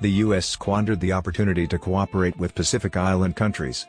The U.S. squandered the opportunity to cooperate with Pacific Island countries.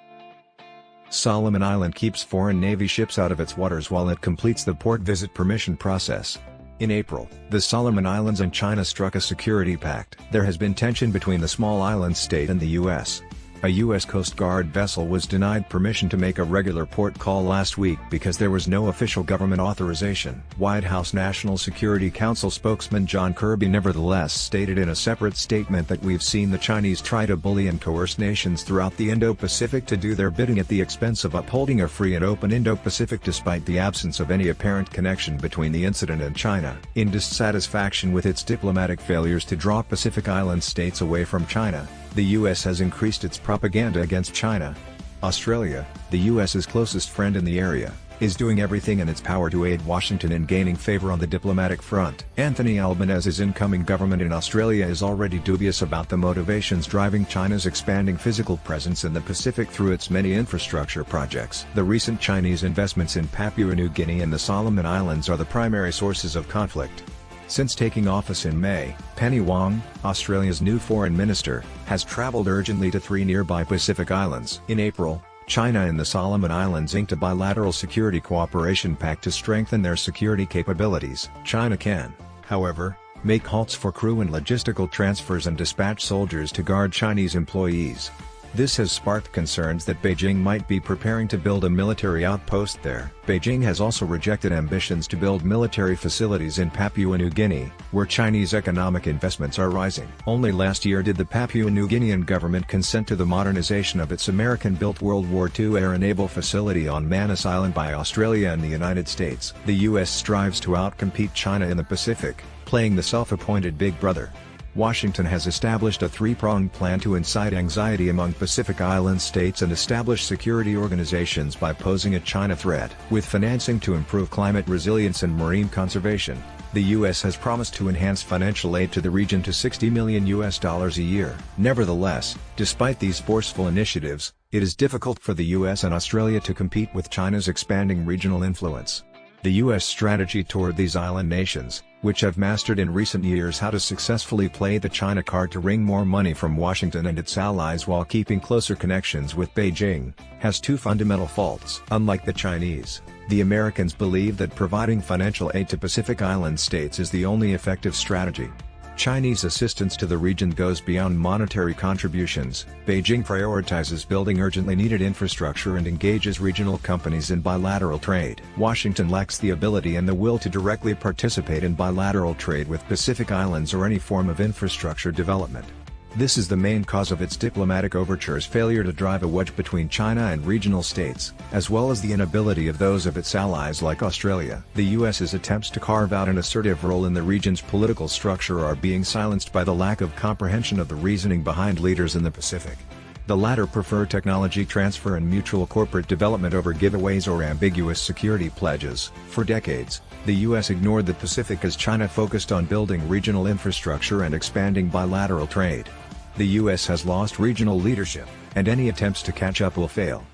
Solomon Island keeps foreign Navy ships out of its waters while it completes the port visit permission process. In April, the Solomon Islands and China struck a security pact. There has been tension between the small island state and the U.S. A U.S. Coast Guard vessel was denied permission to make a regular port call last week because there was no official government authorization. White House National Security Council spokesman John Kirby nevertheless stated in a separate statement that we've seen the Chinese try to bully and coerce nations throughout the Indo-Pacific to do their bidding at the expense of upholding a free and open Indo-Pacific despite the absence of any apparent connection between the incident and China. In dissatisfaction with its diplomatic failures to draw Pacific Island states away from China, the U.S. has increased its propaganda against China. Australia, the U.S.'s closest friend in the area, is doing everything in its power to aid Washington in gaining favor on the diplomatic front. Anthony Albanese's incoming government in Australia is already dubious about the motivations driving China's expanding physical presence in the Pacific through its many infrastructure projects. The recent Chinese investments in Papua New Guinea and the Solomon Islands are the primary sources of conflict. Since taking office in May, Penny Wong, Australia's new foreign minister, has travelled urgently to 3 nearby Pacific islands. In April, China and the Solomon Islands inked a bilateral security cooperation pact to strengthen their security capabilities. China can, however, make halts for crew and logistical transfers and dispatch soldiers to guard Chinese employees. This has sparked concerns that Beijing might be preparing to build a military outpost there. Beijing has also rejected ambitions to build military facilities in Papua New Guinea, where Chinese economic investments are rising. Only last year did the Papua New Guinean government consent to the modernization of its American-built World War II air and naval facility on Manus Island by Australia and the United States. The U.S. strives to outcompete China in the Pacific, playing the self-appointed big brother. Washington has established a 3-pronged plan to incite anxiety among Pacific Island states and establish security organizations by posing a China threat. With financing to improve climate resilience and marine conservation, the U.S. has promised to enhance financial aid to the region to $60 million a year. Nevertheless, despite these forceful initiatives, it is difficult for the U.S. and Australia to compete with China's expanding regional influence. The U.S. strategy toward these island nations, which have mastered in recent years how to successfully play the China card to wring more money from Washington and its allies while keeping closer connections with Beijing, has 2 fundamental faults. Unlike the Chinese, the Americans believe that providing financial aid to Pacific Island states is the only effective strategy. Chinese assistance to the region goes beyond monetary contributions. Beijing prioritizes building urgently needed infrastructure and engages regional companies in bilateral trade. Washington lacks the ability and the will to directly participate in bilateral trade with Pacific Islands or any form of infrastructure development. This is the main cause of its diplomatic overtures' failure to drive a wedge between China and regional states, as well as the inability of those of its allies like Australia. The U.S.'s attempts to carve out an assertive role in the region's political structure are being silenced by the lack of comprehension of the reasoning behind leaders in the Pacific. The latter prefer technology transfer and mutual corporate development over giveaways or ambiguous security pledges. For decades, the U.S. ignored the Pacific as China focused on building regional infrastructure and expanding bilateral trade. The U.S. has lost regional leadership, and any attempts to catch up will fail.